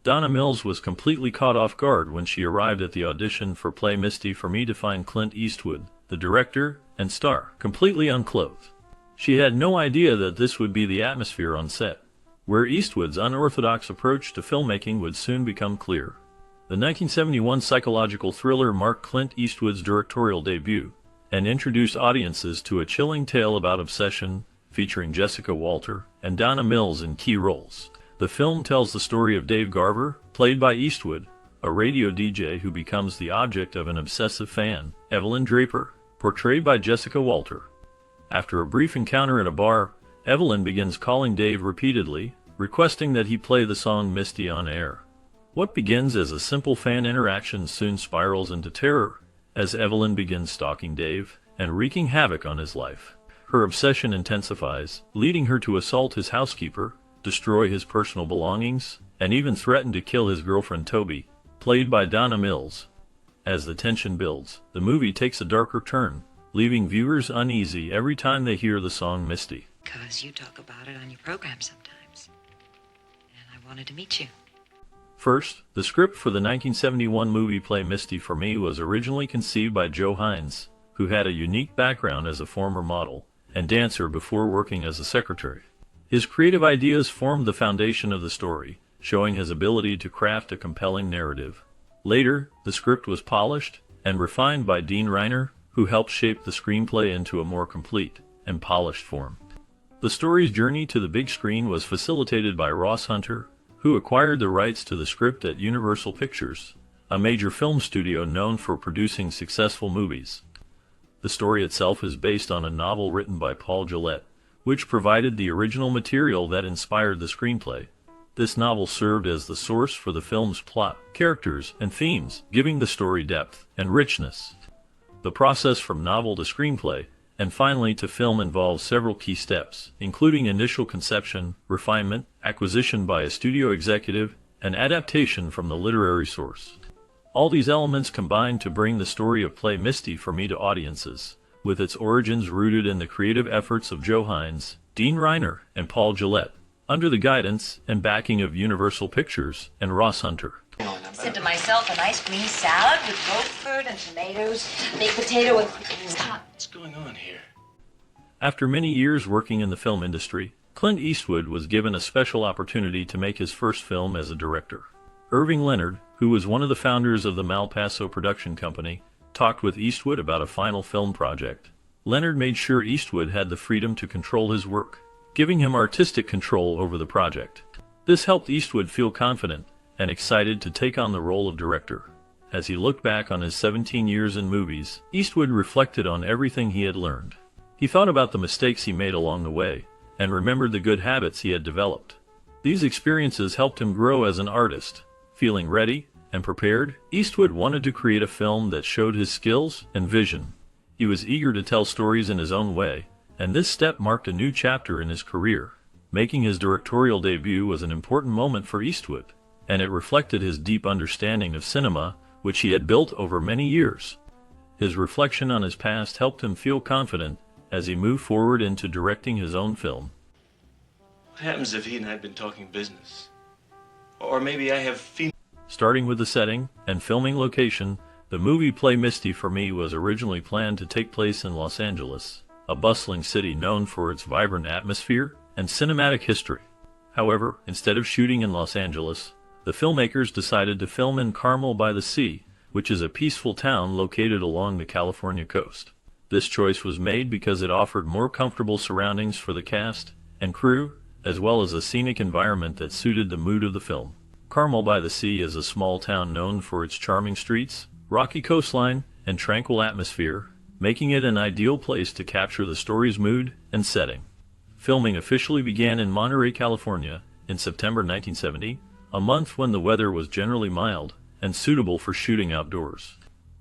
Donna Mills was completely caught off guard when she arrived at the audition for Play Misty for Me to find Clint Eastwood, the director and star, completely unclothed. She had no idea that this would be the atmosphere on set, where Eastwood's unorthodox approach to filmmaking would soon become clear. The 1971 psychological thriller marked Clint Eastwood's directorial debut and introduced audiences to a chilling tale about obsession, featuring Jessica Walter and Donna Mills in key roles. The film tells the story of Dave Garver, played by Eastwood, a radio DJ who becomes the object of an obsessive fan, Evelyn Draper, portrayed by Jessica Walter. After a brief encounter at a bar, Evelyn begins calling Dave repeatedly, requesting that he play the song Misty on air. What begins as a simple fan interaction soon spirals into terror, as Evelyn begins stalking Dave and wreaking havoc on his life. Her obsession intensifies, leading her to assault his housekeeper, destroy his personal belongings, and even threaten to kill his girlfriend Toby, played by Donna Mills. As the tension builds, the movie takes a darker turn, leaving viewers uneasy every time they hear the song Misty. Because you talk about it on your program sometimes, and I wanted to meet you. First, the script for the 1971 movie Play Misty for Me was originally conceived by Joe Hines, who had a unique background as a former model and dancer before working as a secretary. His creative ideas formed the foundation of the story, showing his ability to craft a compelling narrative. Later, the script was polished and refined by Dean Reiner, who helped shape the screenplay into a more complete and polished form. The story's journey to the big screen was facilitated by Ross Hunter, who acquired the rights to the script at Universal Pictures, a major film studio known for producing successful movies. The story itself is based on a novel written by Paul Gillette, which provided the original material that inspired the screenplay. This novel served as the source for the film's plot, characters, and themes, giving the story depth and richness. The process from novel to screenplay, and finally to film involves several key steps, including initial conception, refinement, acquisition by a studio executive, and adaptation from the literary source. All these elements combine to bring the story of Play Misty for Me to audiences, with its origins rooted in the creative efforts of Joe Hines, Dean Reiner, and Paul Gillette, under the guidance and backing of Universal Pictures and Ross Hunter. I said to myself, a nice green salad with roquefort and tomatoes, baked potato and... What's going on here? After many years working in the film industry, Clint Eastwood was given a special opportunity to make his first film as a director. Irving Leonard, who was one of the founders of the Malpaso production company, talked with Eastwood about a final film project. Leonard made sure Eastwood had the freedom to control his work, giving him artistic control over the project. This helped Eastwood feel confident and excited to take on the role of director. As he looked back on his 17 years in movies, Eastwood reflected on everything he had learned. He thought about the mistakes he made along the way, and remembered the good habits he had developed. These experiences helped him grow as an artist. Feeling ready and prepared, Eastwood wanted to create a film that showed his skills and vision. He was eager to tell stories in his own way, and this step marked a new chapter in his career. Making his directorial debut was an important moment for Eastwood, and it reflected his deep understanding of cinema, which he had built over many years. His reflection on his past helped him feel confident as he moved forward into directing his own film. What happens if he and I had been talking business? Or maybe I have Starting with the setting and filming location, the movie Play Misty for Me was originally planned to take place in Los Angeles, a bustling city known for its vibrant atmosphere and cinematic history. However, instead of shooting in Los Angeles, the filmmakers decided to film in Carmel by the Sea, which is a peaceful town located along the California coast. This choice was made because it offered more comfortable surroundings for the cast and crew, as well as a scenic environment that suited the mood of the film. Carmel by the Sea is a small town known for its charming streets, rocky coastline, and tranquil atmosphere, making it an ideal place to capture the story's mood and setting. Filming officially began in Monterey, California, in September 1970, a month when the weather was generally mild and suitable for shooting outdoors.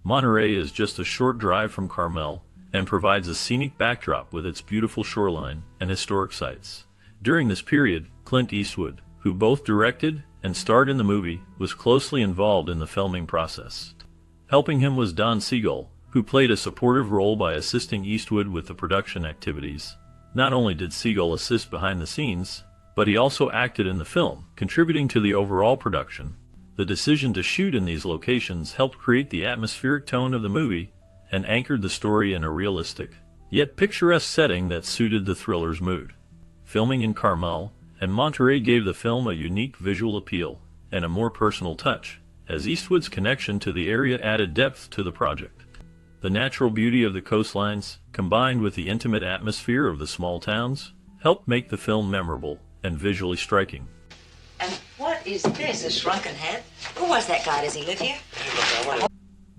Monterey is just a short drive from Carmel and provides a scenic backdrop with its beautiful shoreline and historic sites. During this period, Clint Eastwood, who both directed and starred in the movie, was closely involved in the filming process. Helping him was Don Siegel, who played a supportive role by assisting Eastwood with the production activities. Not only did Siegel assist behind the scenes, but he also acted in the film, contributing to the overall production. The decision to shoot in these locations helped create the atmospheric tone of the movie and anchored the story in a realistic, yet picturesque setting that suited the thriller's mood. Filming in Carmel and Monterey gave the film a unique visual appeal and a more personal touch, as Eastwood's connection to the area added depth to the project. The natural beauty of the coastlines, combined with the intimate atmosphere of the small towns, helped make the film memorable and visually striking. And what is this, a shrunken head? Who was that guy? Does he live here?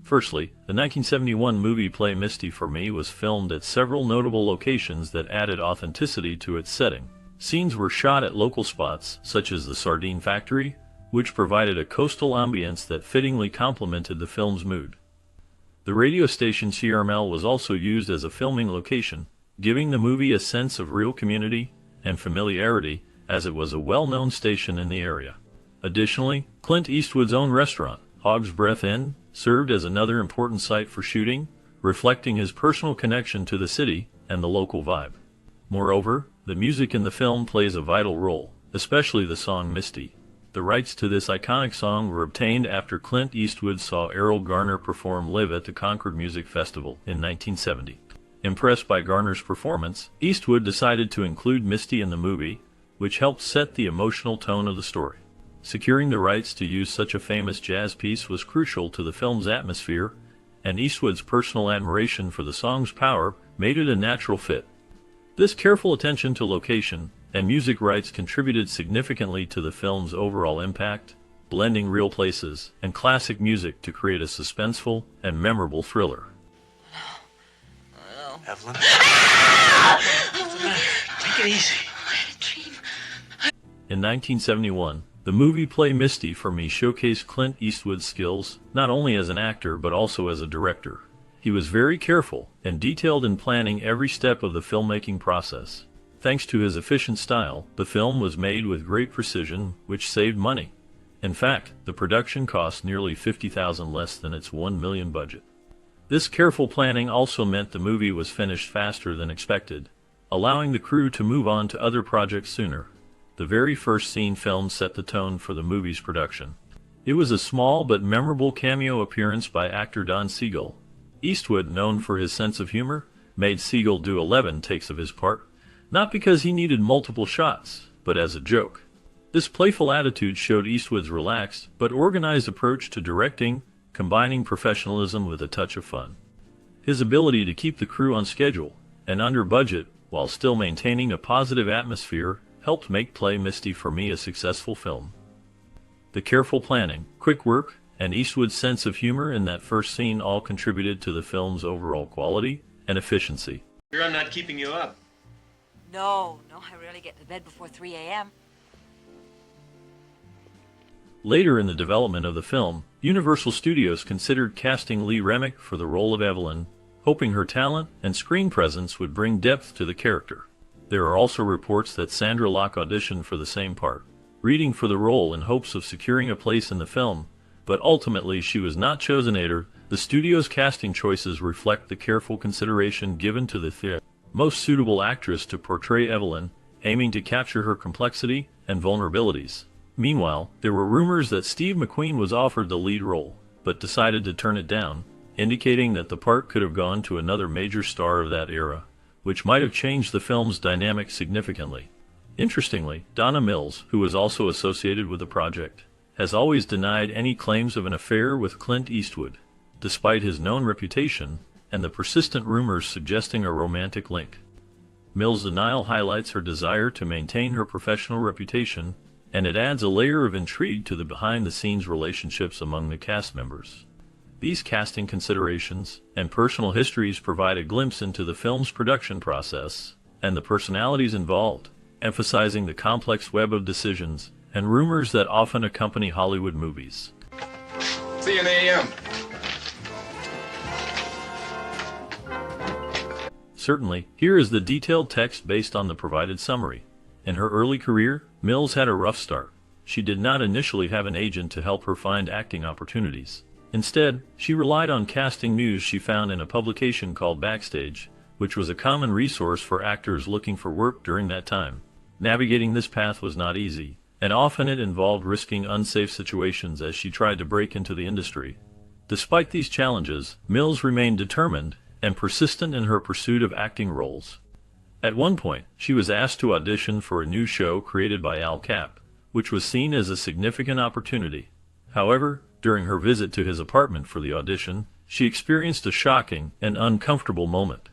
Firstly, the 1971 movie play Misty for Me was filmed at several notable locations that added authenticity to its setting. Scenes were shot at local spots, such as the Sardine Factory, which provided a coastal ambience that fittingly complemented the film's mood. The radio station Carmel was also used as a filming location, giving the movie a sense of real community and familiarity, as it was a well-known station in the area. Additionally, Clint Eastwood's own restaurant, Hog's Breath Inn, served as another important site for shooting, reflecting his personal connection to the city and the local vibe. Moreover, the music in the film plays a vital role, especially the song Misty. The rights to this iconic song were obtained after Clint Eastwood saw Errol Garner perform live at the Concord Music Festival in 1970. Impressed by Garner's performance, Eastwood decided to include Misty in the movie, which helped set the emotional tone of the story. Securing the rights to use such a famous jazz piece was crucial to the film's atmosphere, and Eastwood's personal admiration for the song's power made it a natural fit. This careful attention to location and music rights contributed significantly to the film's overall impact, blending real places and classic music to create a suspenseful and memorable thriller. Evelyn? Take it easy. In 1971, the movie play Misty for Me showcased Clint Eastwood's skills, not only as an actor but also as a director. He was very careful and detailed in planning every step of the filmmaking process. Thanks to his efficient style, the film was made with great precision, which saved money. In fact, the production cost nearly $50,000 less than its $1 million budget. This careful planning also meant the movie was finished faster than expected, allowing the crew to move on to other projects sooner. The very first scene filmed set the tone for the movie's production. It was a small but memorable cameo appearance by actor Don Siegel. Eastwood, known for his sense of humor, made Siegel do 11 takes of his part, not because he needed multiple shots, but as a joke. This playful attitude showed Eastwood's relaxed but organized approach to directing, combining professionalism with a touch of fun. His ability to keep the crew on schedule and under budget while still maintaining a positive atmosphere helped make Play Misty for Me a successful film. The careful planning, quick work, and Eastwood's sense of humor in that first scene all contributed to the film's overall quality and efficiency. Sure I'm not keeping you up. No, I rarely get to bed before 3 a.m. Later in the development of the film, Universal Studios considered casting Lee Remick for the role of Evelyn, hoping her talent and screen presence would bring depth to the character. There are also reports that Sandra Locke auditioned for the same part, reading for the role in hopes of securing a place in the film, but ultimately she was not chosen either. The studio's casting choices reflect the careful consideration given to the most suitable actress to portray Evelyn, aiming to capture her complexity and vulnerabilities. Meanwhile, there were rumors that Steve McQueen was offered the lead role, but decided to turn it down, indicating that the part could have gone to another major star of that era, which might have changed the film's dynamic significantly. Interestingly, Donna Mills, who was also associated with the project, has always denied any claims of an affair with Clint Eastwood, despite his known reputation and the persistent rumors suggesting a romantic link. Mills' denial highlights her desire to maintain her professional reputation, and it adds a layer of intrigue to the behind-the-scenes relationships among the cast members. These casting considerations and personal histories provide a glimpse into the film's production process and the personalities involved, emphasizing the complex web of decisions and rumors that often accompany Hollywood movies. See you in the AM. Certainly, here is the detailed text based on the provided summary. In her early career, Mills had a rough start. She did not initially have an agent to help her find acting opportunities. Instead, she relied on casting news she found in a publication called Backstage, which was a common resource for actors looking for work during that time. Navigating this path was not easy, and often it involved risking unsafe situations as she tried to break into the industry. Despite these challenges, Mills remained determined and persistent in her pursuit of acting roles. At one point, she was asked to audition for a new show created by Al Cap, which was seen as a significant opportunity. However, during her visit to his apartment for the audition, she experienced a shocking and uncomfortable moment.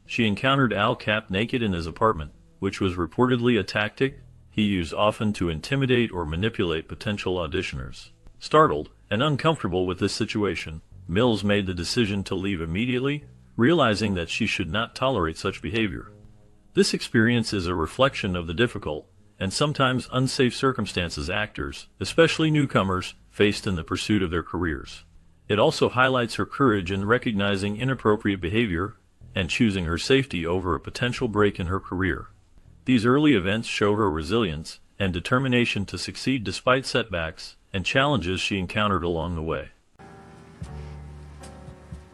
She encountered Al Cap naked in his apartment, which was reportedly a tactic he used often to intimidate or manipulate potential auditioners. Startled and uncomfortable with this situation, Mills made the decision to leave immediately, realizing that she should not tolerate such behavior. This experience is a reflection of the difficult and sometimes unsafe circumstances actors, especially newcomers, faced in the pursuit of their careers. It also highlights her courage in recognizing inappropriate behavior and choosing her safety over a potential break in her career. These early events show her resilience and determination to succeed despite setbacks and challenges she encountered along the way.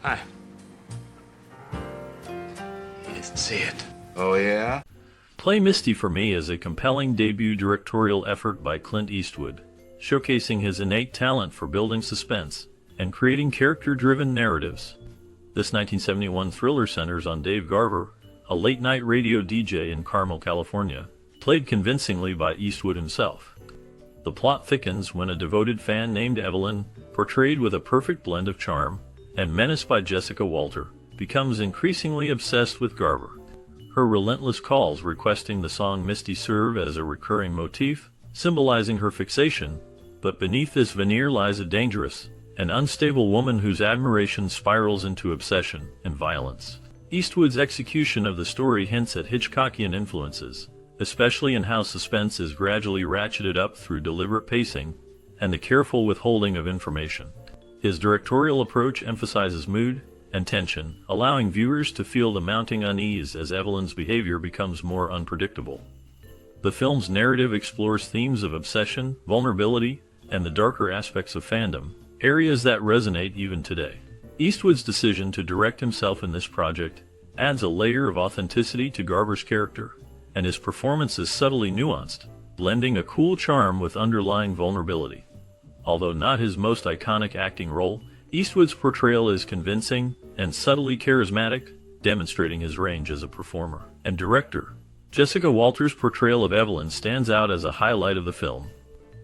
Hi. You didn't see it. Oh, yeah? Play Misty for Me is a compelling debut directorial effort by Clint Eastwood, showcasing his innate talent for building suspense and creating character-driven narratives. This 1971 thriller centers on Dave Garver, a late-night radio DJ in Carmel, California, played convincingly by Eastwood himself. The plot thickens when a devoted fan named Evelyn, portrayed with a perfect blend of charm and menace by Jessica Walter, becomes increasingly obsessed with Garver. Her relentless calls requesting the song Misty serve as a recurring motif, symbolizing her fixation, but beneath this veneer lies a dangerous and unstable woman whose admiration spirals into obsession and violence. Eastwood's execution of the story hints at Hitchcockian influences, especially in how suspense is gradually ratcheted up through deliberate pacing and the careful withholding of information. His directorial approach emphasizes mood and tension, allowing viewers to feel the mounting unease as Evelyn's behavior becomes more unpredictable. The film's narrative explores themes of obsession, vulnerability, and the darker aspects of fandom, areas that resonate even today. Eastwood's decision to direct himself in this project adds a layer of authenticity to Garver's character, and his performance is subtly nuanced, blending a cool charm with underlying vulnerability. Although not his most iconic acting role, Eastwood's portrayal is convincing and subtly charismatic, demonstrating his range as a performer and director. Jessica Walter's portrayal of Evelyn stands out as a highlight of the film.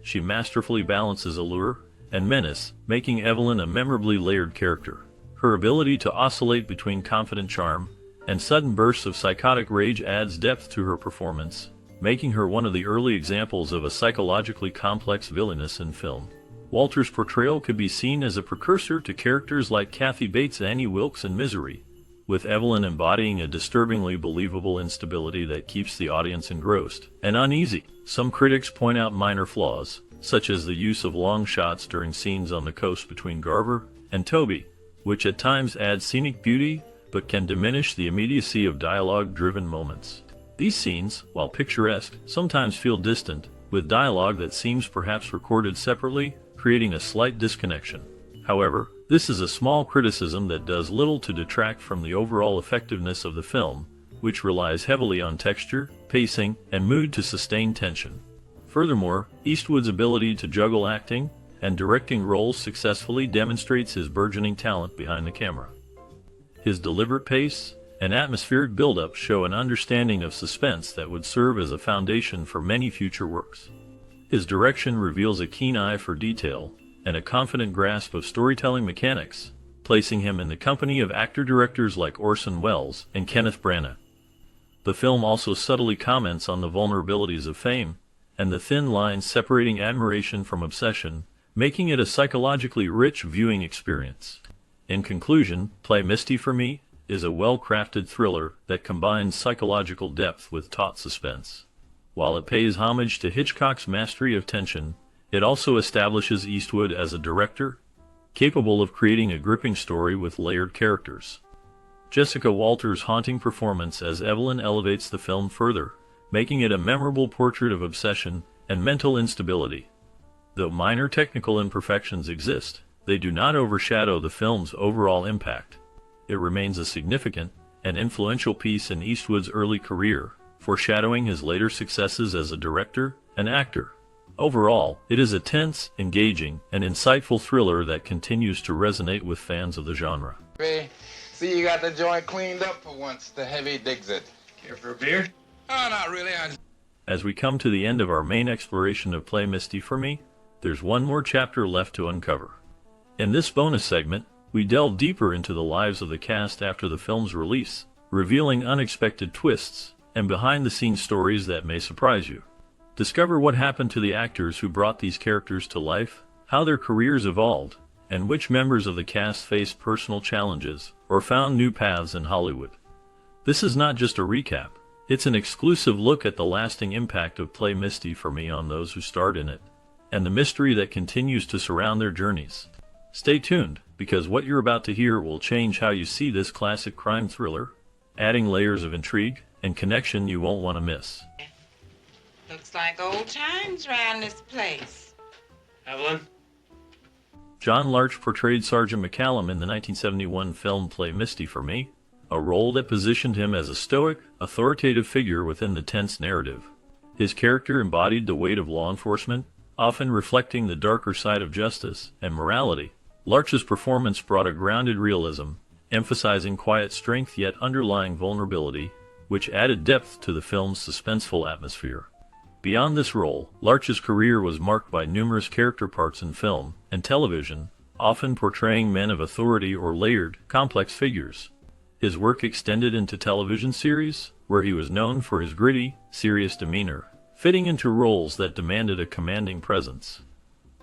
She masterfully balances allure and menace, making Evelyn a memorably layered character. Her ability to oscillate between confident charm and sudden bursts of psychotic rage adds depth to her performance, making her one of the early examples of a psychologically complex villainess in film. Walter's portrayal could be seen as a precursor to characters like Kathy Bates' Annie Wilkes in Misery, with Evelyn embodying a disturbingly believable instability that keeps the audience engrossed and uneasy. Some critics point out minor flaws, such as the use of long shots during scenes on the coast between Garver and Toby, which at times add scenic beauty but can diminish the immediacy of dialogue-driven moments. These scenes, while picturesque, sometimes feel distant, with dialogue that seems perhaps recorded separately, creating a slight disconnection. However, this is a small criticism that does little to detract from the overall effectiveness of the film, which relies heavily on texture, pacing, and mood to sustain tension. Furthermore, Eastwood's ability to juggle acting and directing roles successfully demonstrates his burgeoning talent behind the camera. His deliberate pace and atmospheric build-up show an understanding of suspense that would serve as a foundation for many future works. His direction reveals a keen eye for detail and a confident grasp of storytelling mechanics, placing him in the company of actor-directors like Orson Welles and Kenneth Branagh. The film also subtly comments on the vulnerabilities of fame and the thin line separating admiration from obsession, making it a psychologically rich viewing experience. In conclusion, Play Misty for Me is a well-crafted thriller that combines psychological depth with taut suspense. While it pays homage to Hitchcock's mastery of tension, it also establishes Eastwood as a director capable of creating a gripping story with layered characters. Jessica Walter's haunting performance as Evelyn elevates the film further, making it a memorable portrait of obsession and mental instability. Though minor technical imperfections exist, they do not overshadow the film's overall impact. It remains a significant and influential piece in Eastwood's early career, foreshadowing his later successes as a director and actor. Overall, it is a tense, engaging, and insightful thriller that continues to resonate with fans of the genre. Hey, see you got the joint cleaned up for once. The heavy digs it. Care for a beer? Oh, not really. As we come to the end of our main exploration of Play Misty for Me, there's one more chapter left to uncover. In this bonus segment, we delve deeper into the lives of the cast after the film's release, revealing unexpected twists and behind-the-scenes stories that may surprise you. Discover what happened to the actors who brought these characters to life, how their careers evolved, and which members of the cast faced personal challenges or found new paths in Hollywood. This is not just a recap, it's an exclusive look at the lasting impact of Play Misty for Me on those who starred in it, and the mystery that continues to surround their journeys. Stay tuned, because what you're about to hear will change how you see this classic crime thriller, adding layers of intrigue and connection you won't want to miss. Looks like old times round this place. Evelyn? John Larch portrayed Sergeant McCallum in the 1971 film Play Misty for Me, a role that positioned him as a stoic, authoritative figure within the tense narrative. His character embodied the weight of law enforcement, often reflecting the darker side of justice and morality. Larch's performance brought a grounded realism, emphasizing quiet strength yet underlying vulnerability, which added depth to the film's suspenseful atmosphere. Beyond this role, Larch's career was marked by numerous character parts in film and television, often portraying men of authority or layered, complex figures. His work extended into television series, where he was known for his gritty, serious demeanor, fitting into roles that demanded a commanding presence.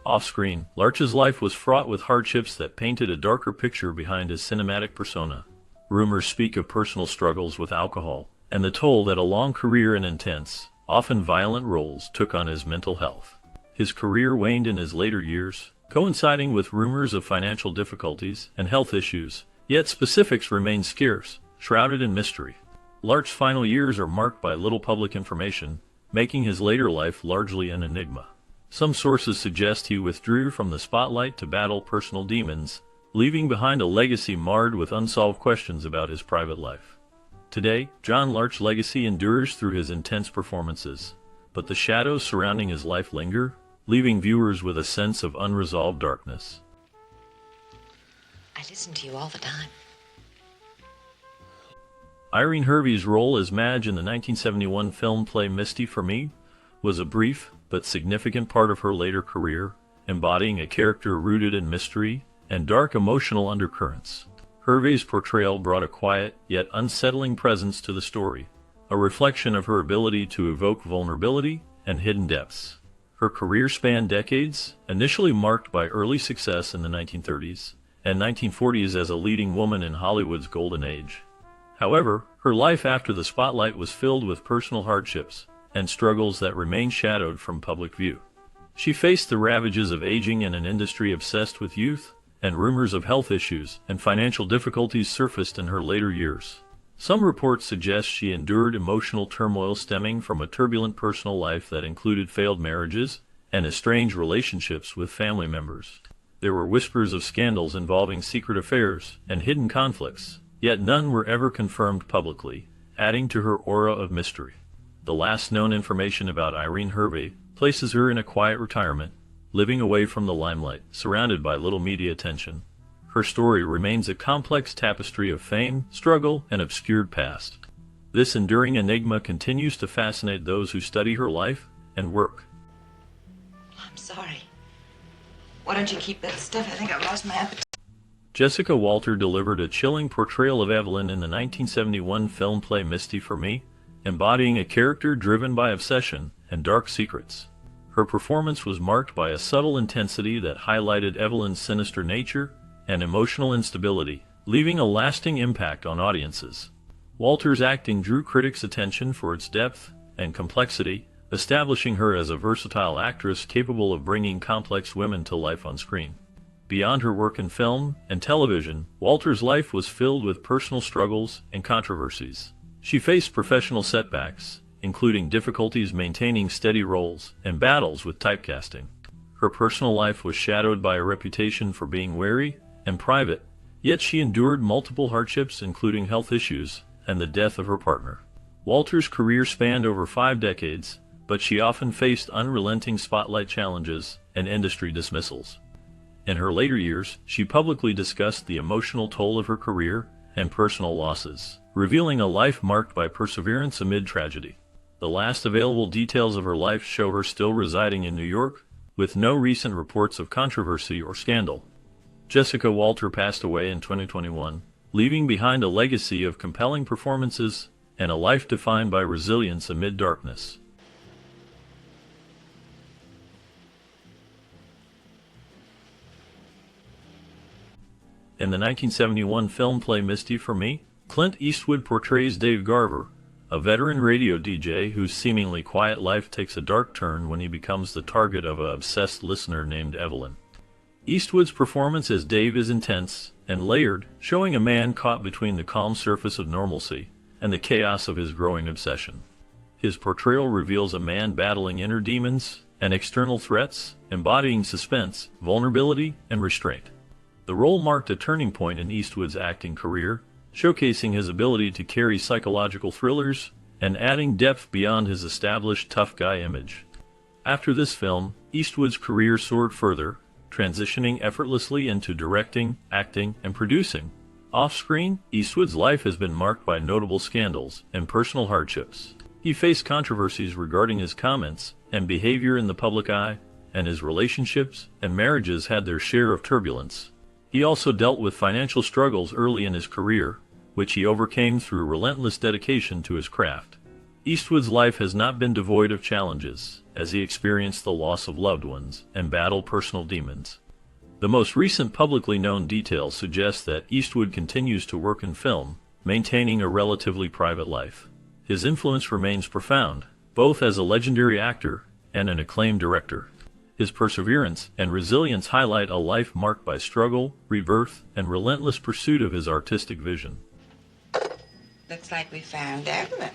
Off-screen, Larch's life was fraught with hardships that painted a darker picture behind his cinematic persona. Rumors speak of personal struggles with alcohol, and the toll that a long career in intense, often violent roles took on his mental health. His career waned in his later years, coinciding with rumors of financial difficulties and health issues, yet specifics remain scarce, shrouded in mystery. Larch's final years are marked by little public information, making his later life largely an enigma. Some sources suggest he withdrew from the spotlight to battle personal demons, leaving behind a legacy marred with unsolved questions about his private life. Today, John Larch's legacy endures through his intense performances, but the shadows surrounding his life linger, leaving viewers with a sense of unresolved darkness. I listen to you all the time. Irene Hervey's role as Madge in the 1971 film Play Misty for Me was a brief but significant part of her later career, embodying a character rooted in mystery and dark emotional undercurrents. Hervey's portrayal brought a quiet, yet unsettling presence to the story, a reflection of her ability to evoke vulnerability and hidden depths. Her career spanned decades, initially marked by early success in the 1930s and 1940s as a leading woman in Hollywood's golden age. However, her life after the spotlight was filled with personal hardships and struggles that remained shadowed from public view. She faced the ravages of aging in an industry obsessed with youth, and rumors of health issues and financial difficulties surfaced in her later years. Some reports suggest she endured emotional turmoil stemming from a turbulent personal life that included failed marriages and estranged relationships with family members. There were whispers of scandals involving secret affairs and hidden conflicts, yet none were ever confirmed publicly, adding to her aura of mystery. The last known information about Irene Hervey places her in a quiet retirement, living away from the limelight, surrounded by little media attention. Her story remains a complex tapestry of fame, struggle, and obscured past. This enduring enigma continues to fascinate those who study her life and work. I'm sorry. Why don't you keep that stuff? I think I've lost my appetite. Jessica Walter delivered a chilling portrayal of Evelyn in the 1971 film Play Misty for Me, embodying a character driven by obsession and dark secrets. Her performance was marked by a subtle intensity that highlighted Evelyn's sinister nature and emotional instability, leaving a lasting impact on audiences. Walter's acting drew critics' attention for its depth and complexity, establishing her as a versatile actress capable of bringing complex women to life on screen. Beyond her work in film and television, Walter's life was filled with personal struggles and controversies. She faced professional setbacks, including difficulties maintaining steady roles and battles with typecasting. Her personal life was shadowed by a reputation for being wary and private, yet she endured multiple hardships including health issues and the death of her partner. Walter's career spanned over 5 decades, but she often faced unrelenting spotlight challenges and industry dismissals. In her later years, she publicly discussed the emotional toll of her career and personal losses, revealing a life marked by perseverance amid tragedy. The last available details of her life show her still residing in New York, with no recent reports of controversy or scandal. Jessica Walter passed away in 2021, leaving behind a legacy of compelling performances and a life defined by resilience amid darkness. In the 1971 film play Misty for Me, Clint Eastwood portrays Dave Garver, a veteran radio DJ whose seemingly quiet life takes a dark turn when he becomes the target of an obsessed listener named Evelyn. Eastwood's performance as Dave is intense and layered, showing a man caught between the calm surface of normalcy and the chaos of his growing obsession. His portrayal reveals a man battling inner demons and external threats, embodying suspense, vulnerability, and restraint. The role marked a turning point in Eastwood's acting career, showcasing his ability to carry psychological thrillers and adding depth beyond his established tough guy image. After this film, Eastwood's career soared further, transitioning effortlessly into directing, acting, and producing. Off-screen, Eastwood's life has been marked by notable scandals and personal hardships. He faced controversies regarding his comments and behavior in the public eye, and his relationships and marriages had their share of turbulence. He also dealt with financial struggles early in his career, which he overcame through relentless dedication to his craft. Eastwood's life has not been devoid of challenges, as he experienced the loss of loved ones and battled personal demons. The most recent publicly known details suggest that Eastwood continues to work in film, maintaining a relatively private life. His influence remains profound, both as a legendary actor and an acclaimed director. His perseverance and resilience highlight a life marked by struggle, rebirth, and relentless pursuit of his artistic vision. Looks like we found Evelyn.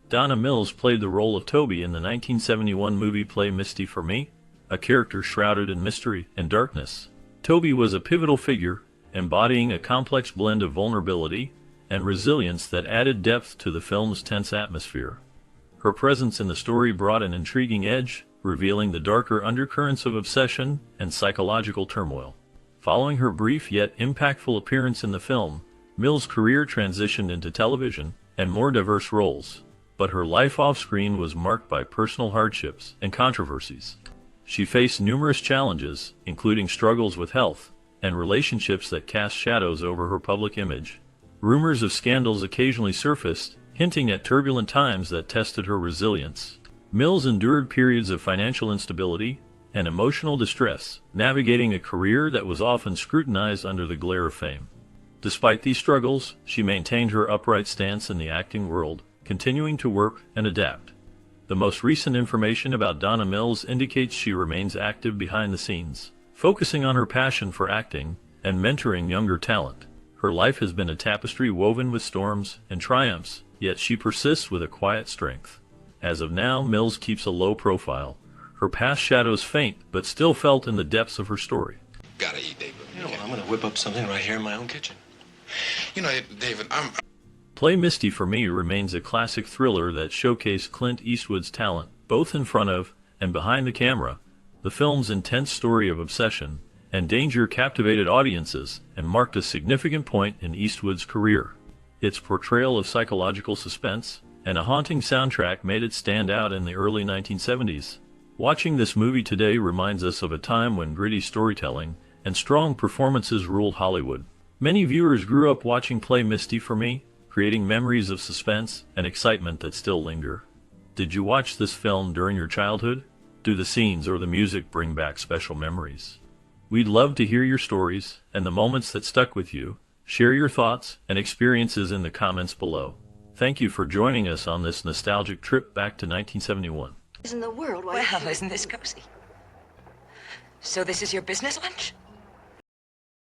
Donna Mills played the role of Toby in the 1971 movie play Misty for Me, a character shrouded in mystery and darkness. Toby was a pivotal figure, embodying a complex blend of vulnerability and resilience that added depth to the film's tense atmosphere. Her presence in the story brought an intriguing edge, revealing the darker undercurrents of obsession and psychological turmoil. Following her brief yet impactful appearance in the film, Mills' career transitioned into television and more diverse roles, but her life off-screen was marked by personal hardships and controversies. She faced numerous challenges, including struggles with health and relationships that cast shadows over her public image. Rumors of scandals occasionally surfaced, hinting at turbulent times that tested her resilience. Mills endured periods of financial instability and emotional distress, navigating a career that was often scrutinized under the glare of fame. Despite these struggles, she maintained her upright stance in the acting world, continuing to work and adapt. The most recent information about Donna Mills indicates she remains active behind the scenes, focusing on her passion for acting and mentoring younger talent. Her life has been a tapestry woven with storms and triumphs, yet she persists with a quiet strength. As of now, Mills keeps a low profile. Her past shadows faint, but still felt in the depths of her story. Gotta eat, David. You know what? I'm gonna whip up something right here in my own kitchen. You know, David, Play Misty for Me remains a classic thriller that showcased Clint Eastwood's talent, both in front of and behind the camera. The film's intense story of obsession and danger captivated audiences and marked a significant point in Eastwood's career. Its portrayal of psychological suspense and a haunting soundtrack made it stand out in the early 1970s. Watching this movie today reminds us of a time when gritty storytelling and strong performances ruled Hollywood. Many viewers grew up watching Play Misty for Me, creating memories of suspense and excitement that still linger. Did you watch this film during your childhood? Do the scenes or the music bring back special memories? We'd love to hear your stories and the moments that stuck with you. Share your thoughts and experiences in the comments below. Thank you for joining us on this nostalgic trip back to 1971. In the world, Well, isn't this cozy? So this is your business lunch?